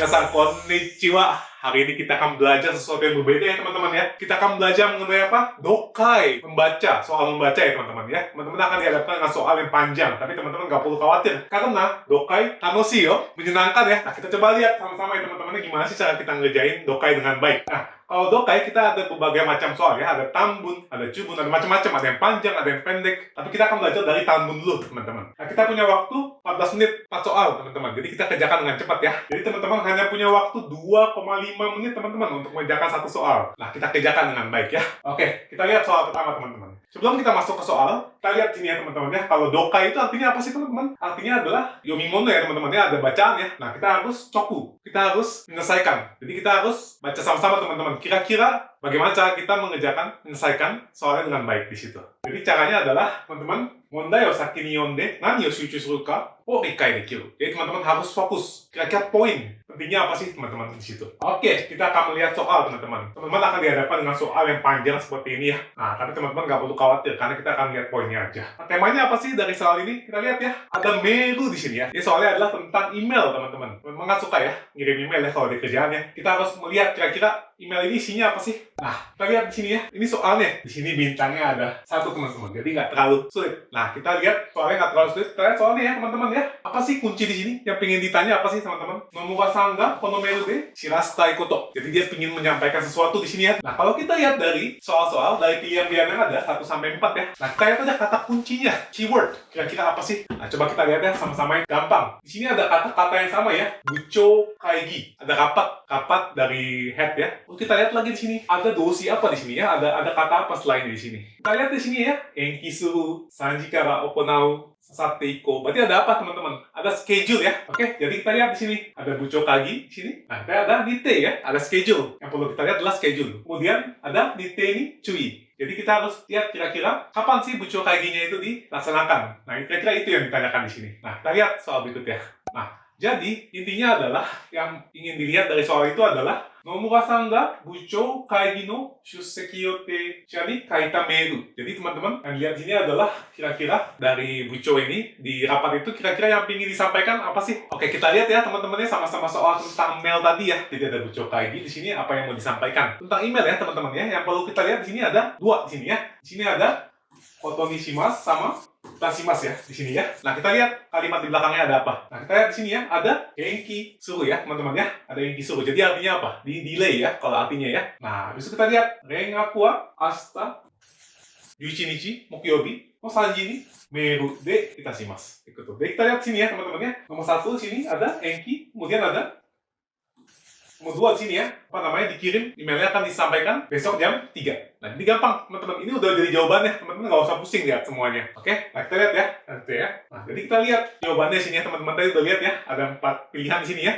Minasan konnichiwa. Hari ini kita akan belajar sesuatu yang berbeda ya teman-teman ya. Kita akan belajar mengenai apa? Dokai, membaca, soal membaca ya teman-teman ya. Teman-teman akan dihadapkan dengan soal yang panjang, tapi teman-teman nggak perlu khawatir karena dokai tanoshi yo, menyenangkan ya. Nah, kita coba lihat sama-sama ya teman-teman gimana sih cara kita ngerjain dokai dengan baik. Nah, kalau dokai kita ada berbagai macam soal ya, ada tambun, ada jubun, ada macam-macam, ada yang panjang, ada yang pendek. Tapi kita akan belajar dari tambun dulu teman-teman. Nah, kita punya waktu 14 menit 4 soal teman-teman. Jadi kita kerjakan dengan cepat ya. Jadi teman-teman hanya punya waktu 2,5 menit teman-teman untuk mengerjakan satu soal. Nah, kita kerjakan dengan baik ya. Oke, kita lihat soal pertama teman-teman. Sebelum kita masuk ke soal, kita lihat sini ya teman-teman ya. Kalau dokai itu artinya apa sih teman-teman? Artinya adalah yomimono ya teman-teman ya, ada bacaan ya. Nah, kita harus coku, kita harus menyelesaikan. Jadi kita harus baca sama-sama teman-teman. Kira-kira bagaimana cara kita menyelesaikan soalnya dengan baik di situ. Jadi caranya adalah teman-teman, mondai o saki ni yonde nani o shuchū suru ka o rikai dekiru. Jadi teman-teman harus fokus. Kira-kira poin pentingnya apa sih teman-teman di situ. Oke, kita akan melihat soal teman-teman. Teman-teman akan dihadapkan dengan soal yang panjang seperti ini ya. Nah, tapi teman-teman nggak perlu khawatir karena kita akan lihat poinnya aja. Nah, temanya apa sih dari soal ini? Kita lihat ya. Ada meru di sini ya. Ini soalnya adalah tentang email teman-teman. Teman-teman nggak suka ya ngirim email ya kalau di kerjaan ya. Kita harus melihat kira-kira email ini isinya apa sih. Nah, kita lihat di sini ya. Ini soalnya. Di sini bintangnya ada 1 teman-teman. Jadi nggak terlalu sulit. Nah, kita lihat soalnya nggak terlalu sulit. Kita lihat soalnya ya teman-teman ya. Apa sih kunci di sini? Yang pengen ditanya apa sih teman-teman? Nomura-san ga kono meru de shirashitai koto. Jadi dia ingin menyampaikan sesuatu di sini ya. Nah, kalau kita lihat dari soal-soal dari pilihan-pilihan yang ada 1 sampai 4 ya. Nah, kita lihat aja kata kuncinya, keyword. Kira-kira apa sih? Nah, coba kita lihat ya sama-sama yang gampang. Di sini ada kata-kata yang sama ya. Bucho kaigi. Ada kapat dari head ya. Terus kita lihat lagi di sini. Ada dosi apa di sini ya? Ada kata apa selain di sini? Kita lihat di sini ya. Enki suru, sanji kara okonau, sasatte iko. Berarti ada apa teman-teman? Ada schedule ya. Oke, jadi kita lihat di sini. Ada bucho kagi di sini. Nah, kita ada nite ya. Ada schedule. Yang perlu kita lihat adalah schedule. Kemudian ada nite ni cui. Jadi kita harus lihat kira-kira kapan sih bucho kaginya itu dilaksanakan. Nah, kira-kira itu yang ditanyakan di sini. Nah, kita lihat soal berikutnya. Nah, jadi intinya adalah yang ingin dilihat dari soal itu adalah Nomura-san ga bucho kaigi no shusseki yote ni kaita meiru. Jadi teman-teman yang lihat sini adalah kira-kira dari bucho ini di rapat itu kira-kira yang ingin disampaikan apa sih? Oke, kita lihat ya teman-temannya sama-sama soal tentang mail tadi ya. Jadi ada bucho kaigi di sini apa yang mau disampaikan tentang email ya teman-teman ya. Yang perlu kita lihat di sini ada 2 di sini ya. Di sini ada koto ni shimasu sama Tasimas ya di sini ya. Nah, kita lihat kalimat di belakangnya ada apa. Nah, kita lihat di sini ya ada genki suru ya teman-teman ya. Ada genki suru. Jadi artinya apa? Di delay ya kalau artinya ya. Nah, habis itu kita lihat rengaku wa ashita 11 nichi mokyobi no 3 ji ni meiru de itashimasu. Jadi kita lihat sini ya teman-teman ya. Nomor 1 sini ada genki, kemudian ada nomor 2 sini ya, apa namanya, dikirim, emailnya akan disampaikan besok jam 3. Nah, ini gampang teman-teman, ini udah jadi jawabannya, teman-teman nggak usah pusing lihat semuanya. Oke, nah kita lihat ya, nanti ya. Nah, jadi kita lihat jawabannya sini ya teman-teman, tadi udah lihat ya, ada 4 pilihan di sini ya.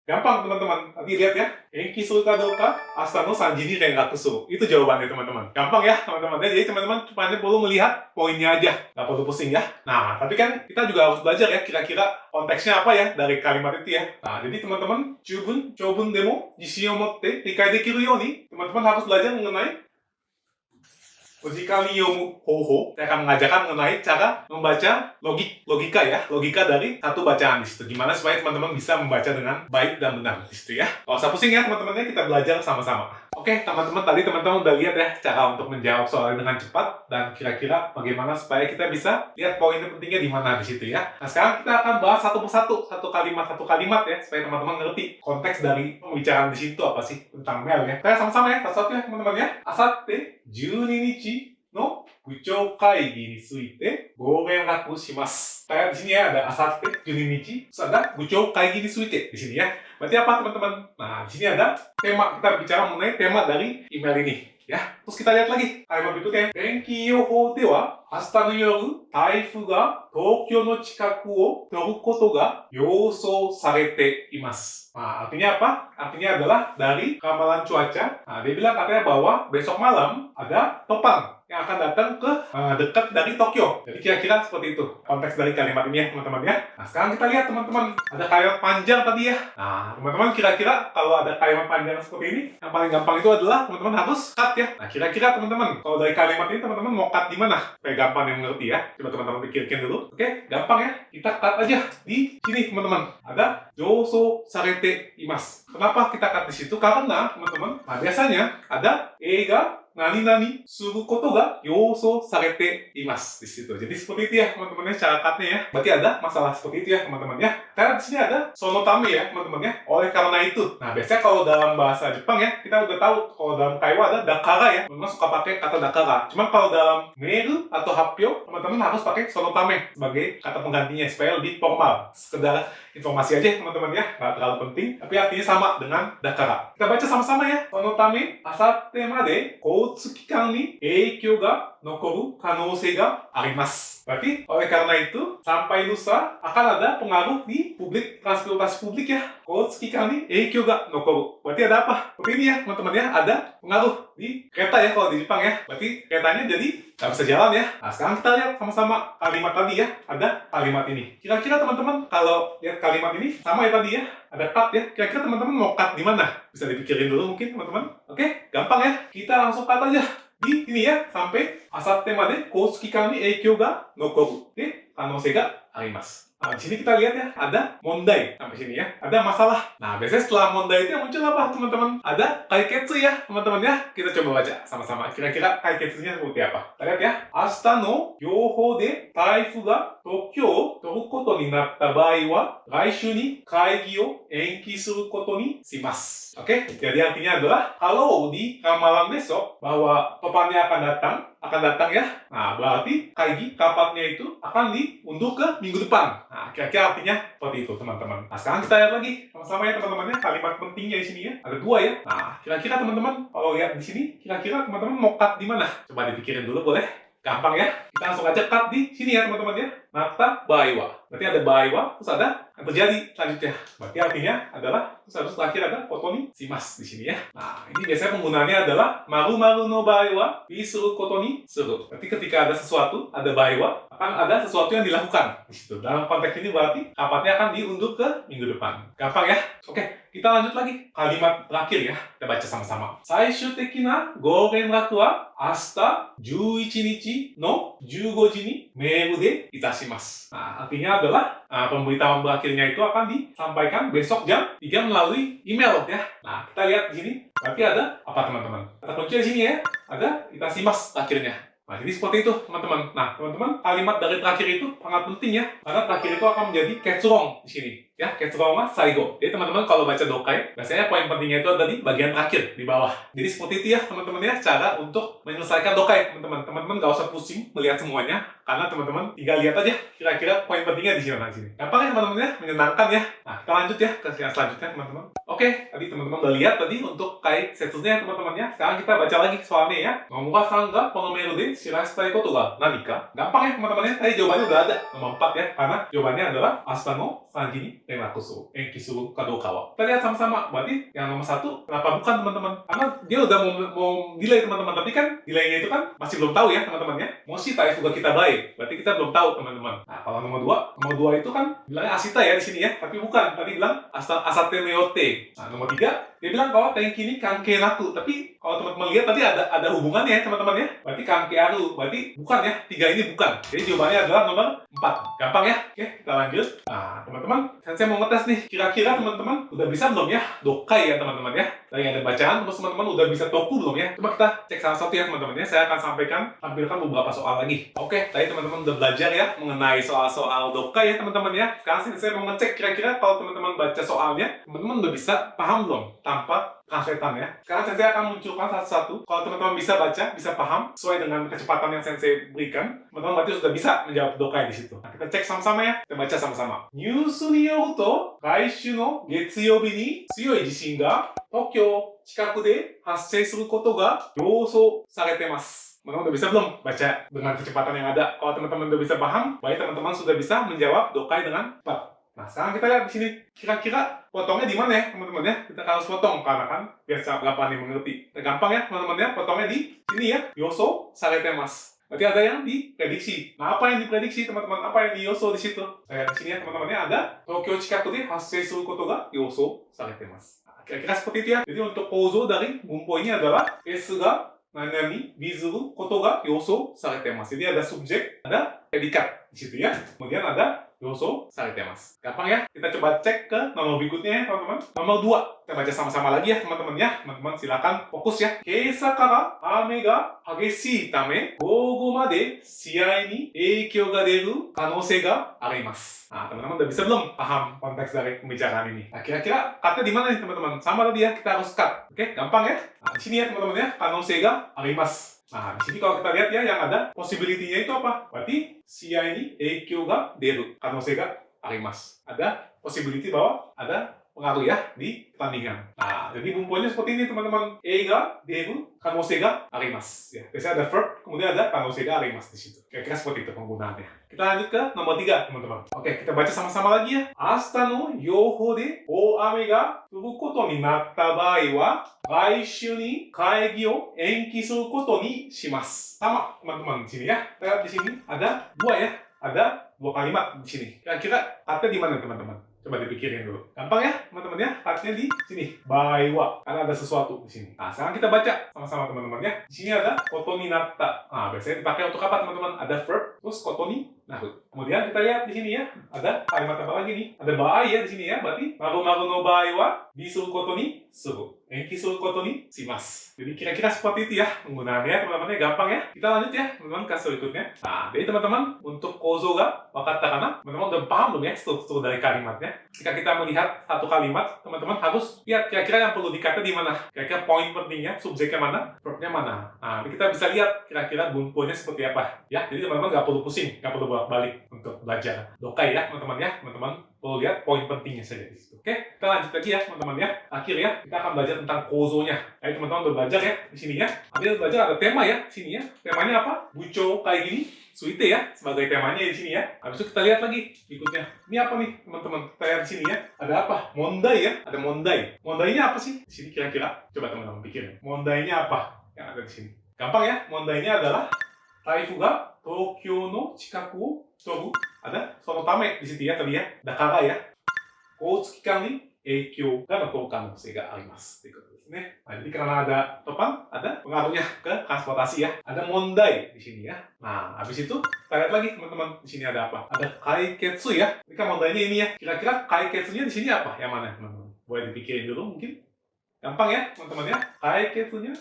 Gampang teman-teman, tadi lihat ya. Enki suru ka douka, ashita no 3 ji ni rengaku suru. Itu jawabannya teman-teman. Gampang ya teman-teman. Jadi teman-teman cuma perlu melihat poinnya aja. Nggak perlu pusing ya. Nah, tapi kan kita juga harus belajar ya kira-kira konteksnya apa ya dari kalimat itu ya. Nah, jadi teman-teman, chūbun, chōbun demo, jishin o motte, rikai dekiru yoni. Teman-teman harus belajar mengenai Logikali yomu hoho. Saya akan mengajarkan mengenai cara membaca logika ya, logika dari satu bacaan di situ. Gimana supaya teman-teman bisa membaca dengan baik dan benar di situ ya. Kalau usah pusing ya teman-temannya, kita belajar sama-sama. Oke, teman-teman, tadi teman-teman udah lihat ya cara untuk menjawab soal dengan cepat dan kira-kira bagaimana supaya kita bisa lihat poin pentingnya di mana di situ ya. Nah, sekarang kita akan bahas satu persatu, satu kalimat ya, supaya teman-teman ngerti konteks dari pembicaraan di situ apa sih tentang mail ya. Kita sama-sama ya, satu-satu ya teman-teman ya. Asatte 12 nichi no bucho kaigi ni tsuite gorenraku shimasu. Kayak di sini ya ada asatte 12 nichi, terus ada bucho kaigi ni tsuite di sini ya. Berarti apa teman-teman? Nah, di sini ada tema, kita bicara mengenai tema dari email ini ya. Terus kita lihat lagi kalimat berikutnya. Tenki yohou de wa ashita no yoru taifu ga Tokyo no chikaku o toru koto ga yousou sarete imasu. Nah, artinya apa? Artinya adalah dari ramalan cuaca. Nah, dia bilang katanya bahwa besok malam ada topan yang akan datang ke dekat dari Tokyo. Jadi kira-kira seperti itu konteks dari kalimat ini ya teman-teman ya. Nah sekarang kita lihat teman-teman, ada kalimat panjang tadi ya. Nah teman-teman kira-kira kalau ada kalimat panjang seperti ini, yang paling gampang itu adalah teman-teman harus cut ya. Nah kira-kira teman-teman, kalau dari kalimat ini teman-teman mau cut di mana? Supaya gampang yang mengerti ya. Coba teman-teman pikirkan dulu. Oke, gampang ya. Kita cut aja di sini teman-teman. Ada jouso sarete imasu. Kenapa kita cut di situ? Karena teman-teman, nah biasanya ada ga nani-nani suru koto ga yoso sarete imasu di situ. Jadi seperti itu ya teman-teman ya cara cutnya ya. Berarti ada masalah seperti itu ya teman-teman ya. Karena di sini ada sono tame ya teman-teman ya. Oleh karena itu. Nah biasanya kalau dalam bahasa Jepang ya kita udah tahu kalau dalam kaiwa ada dakara ya. Teman-teman suka pakai kata dakara. Cuma kalau dalam mail atau hapyo teman-teman harus pakai sono tame sebagai kata penggantinya supaya lebih formal. Sekedar informasi aja teman-teman ya. Nggak terlalu penting. Tapi artinya sama dengan dakara. Kita baca sama-sama ya. Sono tame asatte made 交通機関に影響が残る可能性があります。Berarti oleh karena itu sampai lusa akan ada pengaruh di publik transportasi publik ya. 交通機関に影響が残る. Berarti ada apa? Seperti ini ya teman-teman ya, ada pengaruh di kereta ya kalau di Jepang ya. Berarti keretanya jadi nggak bisa jalan ya. Nah sekarang kita lihat sama-sama kalimat tadi ya. Ada kalimat ini. Kira-kira teman-teman kalau lihat kalimat ini sama ya tadi ya. Ada cut ya. Kira-kira teman-teman mau cut di mana? Bisa dipikirin dulu mungkin teman-teman. Oke, gampang ya. Kita langsung cut aja. Di ini ya, sampai asatte made kousuku kikan ni eikyo ga nokoru de kanosei ga arimasu. Nah, di sini kita lihat ya, ada mondai sampai sini ya, ada masalah. Nah, biasanya setelah mondai itu yang muncul apa, teman-teman? Ada kaiketsu ya, teman-teman ya. Kita coba baca sama-sama. Kira-kira kaiketsunya seperti apa? Kita lihat ya. Ashita no yohou de taifu ga Tokyo o toru koto ni natta baai wa laishu ni kaigi o enki suru koto ni shimasu. Oke, jadi artinya adalah kalau di ramalan besok bahwa topannya akan datang ya. Nah, berarti kaigi kapatnya itu akan diundur ke minggu depan. Nah, kira-kira artinya seperti itu, teman-teman. Nah, sekarang kita lihat lagi sama-sama ya, teman-teman ya. Kalimat pentingnya di sini ya. Ada dua ya. Nah, kira-kira teman-teman kalau lihat di sini, kira-kira teman-teman mau cut di mana? Coba dipikirin dulu boleh. Gampang ya. Kita langsung aja cut di sini ya, teman-teman ya. Natta baiwa. Berarti ada baiwa, terus ada yang terjadi selanjutnya. Berarti artinya adalah terus harus terakhir ada koto ni shimasu di sini ya. Nah, ini biasanya penggunaannya adalah maru-maru no baiwa disuru koto ni suru. Berarti ketika ada sesuatu, ada baiwa, akan ada sesuatu yang dilakukan di situ. Dalam konteks ini berarti kapatnya akan diundur ke minggu depan. Gampang ya? Oke, kita lanjut lagi. Kalimat terakhir ya. Kita baca sama-sama. Saishu teki na go renraku wa ashita 11 nichi no 15 ji ni meiru de itashimasu. Nah, artinya adalah pemberitahuan berakhirnya itu akan disampaikan besok jam 3 melalui email ya. Nah, kita lihat di sini. Berarti ada apa teman-teman? Kata kunci di sini ya. Ada itashimasu akhirnya. Nah, jadi seperti itu teman-teman. Nah, teman-teman, kalimat dari terakhir itu sangat penting ya. Karena terakhir itu akan menjadi ketsurong di sini. Ya, ketsurong wa saigo. Jadi teman-teman kalau baca dokai, biasanya poin pentingnya itu ada di bagian terakhir, di bawah. Jadi seperti itu ya teman-teman ya, cara untuk menyelesaikan dokai teman-teman. Teman-teman nggak usah pusing melihat semuanya. Karena teman-teman tinggal lihat aja kira-kira poin pentingnya di sini. Gampang ya teman-teman ya, menyenangkan ya. Nah, kita lanjut ya ke yang selanjutnya teman-teman. Oke, tadi teman-teman udah lihat tadi untuk kai setsunya teman-teman ya. Sekarang kita baca lagi soalnya ya. Nomura-san ga kono meiru de shirashitai koto ga nanika? Gampang ya teman-teman ya. Tadi jawabannya udah ada. Nomor 4 ya. Karena jawabannya adalah ashita no 3 ji ni renraku suru enki suru ka douka wa. Kita lihat sama-sama. Berarti yang nomor 1 kenapa bukan teman-teman? Karena dia udah mau delay teman-teman. Tapi kan delaynya itu kan masih belum tahu ya teman-teman ya. Moshi taifu ga kita bae. Berarti kita belum tahu teman-teman. Nah, kalau nomor 2 itu kan bilangnya ashita ya di sini ya. Tapi bukan. Tadi bilang asatte no yote. Nah, nomor 3 dia bilang bahwa tenki ini kanke naku. Tapi kalau teman-teman lihat tadi ada hubungannya ya teman-teman ya. Berarti kanke aru. Berarti bukan ya. 3 ini bukan. Jadi jawabannya adalah nomor 4. Gampang ya. Oke, kita lanjut. Nah, teman-teman, saya mau ngetes nih. Kira-kira teman-teman udah bisa belum ya dokai ya teman-teman ya. Dari ada bacaan, terus teman-teman udah bisa toku belum ya? Coba kita cek salah satu ya teman-teman ya. Saya akan tampilkan beberapa soal lagi. Oke, tadi teman-teman udah belajar ya mengenai soal-soal dokai ya teman-teman ya. Sekarang saya mau ngecek kira-kira kalau teman-teman baca soalnya, teman-teman udah bisa paham belum tanpa translatean ya. Sekarang saya akan munculkan satu-satu. Kalau teman-teman bisa baca, bisa paham sesuai dengan kecepatan yang saya berikan, teman-teman berarti sudah bisa menjawab dokai di situ. Nah, kita cek sama-sama ya. Kita baca sama-sama. Nyusu ni yoru to, laishu no getsuyobi ni tsuyoi jishin ga Tokyo chikaku de hassei suru koto ga yousou sarete masu. Teman-teman udah bisa belum baca dengan kecepatan yang ada? Kalau teman-teman udah bisa paham, berarti teman-teman sudah bisa menjawab dokai dengan cepat. Nah, sekarang kita lihat di sini. Kira-kira potongnya di mana ya, teman-teman ya? Kita harus potong karena kan biar gampang nih mengerti. Gampang ya, teman-teman ya. Potongnya di sini ya. Yousou sarete masu. Berarti ada yang diprediksi. Nah, apa yang diprediksi, teman-teman? Apa yang diyoso di situ? Di sini ya, teman-teman ya, ada Tokyo chikaku de hassei suru koto ga yoso sarete masu. Nah, kira-kira seperti itu ya. Jadi untuk kozo dari gunpo ini adalah S ga nani bizuru koto ga yoso sarete masu. Jadi ada subjek, ada predikat di situ ya. Kemudian ada yoso sarete masu. Gampang ya? Kita coba cek ke nomor berikutnya ya, teman-teman. Nomor 2. Kita baca sama-sama lagi ya, teman-teman ya. Teman-teman silakan fokus ya. Keisa kara ame ga hageshii tame, gogo made siai ni eikyou ga deru kanosei ga arimasu. Nah, teman-teman udah bisa belum paham konteks dari pembicaraan ini? Nah, kira-kira kata di mana nih, teman-teman? Sama tadi ya, kita harus cut. Oke, gampang ya? Nah, di sini ya, teman-teman ya, kanosei ga arimasu. Nah, di sini kalau kita lihat ya, yang ada possibility-nya itu apa? Berarti siai ni eikyou ga deru kanosei ga arimasu. Ada possibility bahwa ada pengaruh ya di pertandingan. Nah, jadi bumbunya seperti ini, teman-teman. Eiga, deru, kanosei ga arimasu. Ya, biasanya ada verb, kemudian ada kanosei ga arimasu di situ. Kira-kira seperti itu penggunaannya. Kita lanjut ke nomor 3, teman-teman. Oke, kita baca sama-sama lagi ya. Ashita no yohou de oame ga furu koto ni natta baai wa laishu ni kaegi o enki suru koto ni shimasu. Sama, teman-teman, di sini ya. Kita lihat di sini ada dua ya. Ada dua kalimat di sini. Kira-kira kata di mana, teman-teman? Coba dipikirin dulu. Gampang ya, teman-teman ya. Artinya di sini. Baiwa. Karena ada sesuatu di sini. Nah, sekarang kita baca sama-sama, teman-teman ya. Di sini ada koto ni natta. Nah, biasanya dipakai untuk apa, teman-teman? Ada verb, terus koto ni naru. Kemudian kita lihat di sini ya. Ada kalimat apa lagi nih? Ada baai ya di sini ya. Berarti maru-maru no baai wa bisuru koto ni suru. Enki suru koto ni shimasu. Jadi kira-kira seperti itu ya penggunaannya, teman-teman ya. Gampang ya. Kita lanjut ya, teman-teman, ke berikutnya. Nah, jadi teman-teman, untuk kozo ga wakatta kana? Teman-teman udah paham belum ya struktur dari kalimatnya? Jika kita melihat satu kalimat, teman-teman harus lihat kira-kira yang perlu dikata di mana. Kira-kira poin pentingnya, subjeknya mana, verbnya mana. Nah, jadi kita bisa lihat kira-kira gunponya seperti apa. Ya, jadi teman-teman nggak perlu pusing, nggak perlu bolak-balik untuk belajar dokai ya, teman-teman ya. Teman-teman perlu lihat poin pentingnya saja di situ. Oke, kita lanjut lagi ya, teman-teman ya. Akhir ya, kita akan belajar tentang kozonya. Ayo teman-teman udah belajar ya di sini ya. Nanti belajar ada tema ya di sini ya. Temanya apa? Bucho kayak gini. Suite ya sebagai temanya di sini ya. Habis itu kita lihat lagi berikutnya. Ini apa nih, teman-teman? Kita lihat di sini ya. Ada apa? Mondai ya. Ada mondai. Mondainya apa sih? Di sini kira-kira. Coba teman-teman pikirin. Mondainya apa yang ada di sini? Gampang ya. Mondainya adalah Taifu ga Tokyo no chikaku o tobu. Ada sonotame di situ ya tadi ya. Ada kara ya. Koutsu kikan ni eikyou ga nokoru kanosei ga arimasu. Nah, jadi karena ada topan, ada pengaruhnya ke transportasi ya. Ada mondai di sini ya. Nah, habis itu kita lihat lagi, teman-teman. Di sini ada apa? Ada kaiketsu ya. Ini kan mondainya ini ya. Kira-kira kaiketsunya di sini apa? Yang mana, teman-teman? Boleh dipikirin dulu mungkin. Gampang ya, teman-teman ya. Kaiketsunya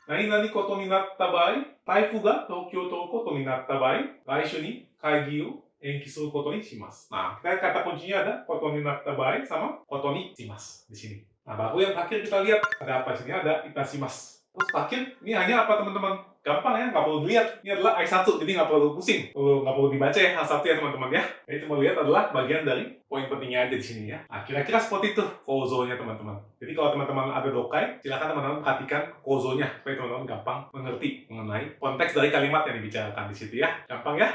nani koto ni natta baai, taifu ga Tokyo to koto ni natta baai, laishu ni kaigi o enki suru koto ni shimasu. Nah, kita kata kuncinya ada koto ni natta baai sama koto ni shimasu di sini. Nah, baru yang terakhir kita lihat ada apa sini? Ada itashimasu. Terus terakhir ini hanya apa, teman-teman? Gampang ya, nggak perlu dilihat. Ini adalah I1, jadi nggak perlu pusing. Nggak perlu dibaca ya H1 ya, teman-teman ya. Jadi cuma lihat adalah bagian dari poin pentingnya aja di sini ya. Nah, kira-kira seperti itu kozonya, teman-teman. Jadi kalau teman-teman ada dokai, silakan teman-teman perhatikan kozonya supaya teman-teman gampang mengerti mengenai konteks dari kalimat yang dibicarakan di situ ya. Gampang ya?